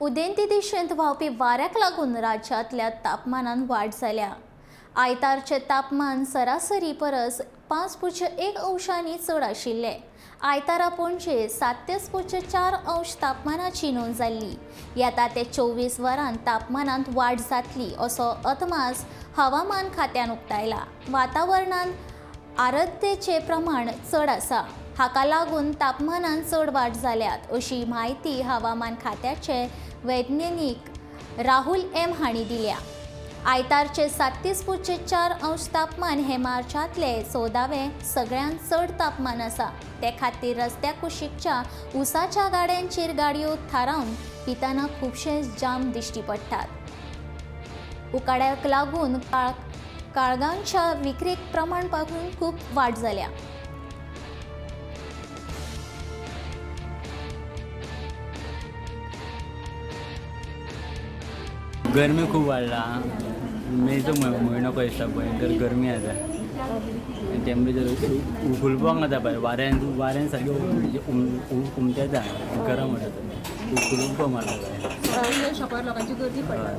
उदेंती दिशेंत व्हांवपी वाऱ्याक लागून राज्यांतल्या तापमानात वाड जाल्या। आयतारचे तापमान सरासरी परस 5.1 अंशांनी चड आशिल्ले। आयतारा पणजे 37.4 अंश तापमानाची नोंद जाल्ली। येता ते 24 वरांत तापमानात वाड जातली असो अदमास हवामान खात्यान उक्तायला। वातावरणात आर्द्रतेचे प्रमाण चड आसा, हाका लागून तापमानात चड वाड जाल्यात अशी म्हायती हवामान खात्याचे वैज्ञानीक राहुल एम हांणी दिल्या। आयतारचे 37.4 अंश तापमान हे मार्चांतले 14वें सगळ्यांत चड तापमान आसा। ते खातीर रस्त्या कुशीकच्या उसाच्या गाड्यांचेर गाडयो थारावन पिताना खुबशे जाम दिश्टी पडटात। उकाड्याक लागून काळगांच्या विक्रेक प्रमाण पासून खूब वाड जाल्या। गरमी खूप वाढला। मेचो म्हयनो पळय दिसता भयंकर गरमी आसा। टेम्परेचर उखुलपाक जाता पळय, वाऱ्यान सारकें उमटेता, गरम वाटता, उखुलूंक मारता पळय। शॉपार लोकांची गर्दी पडटा।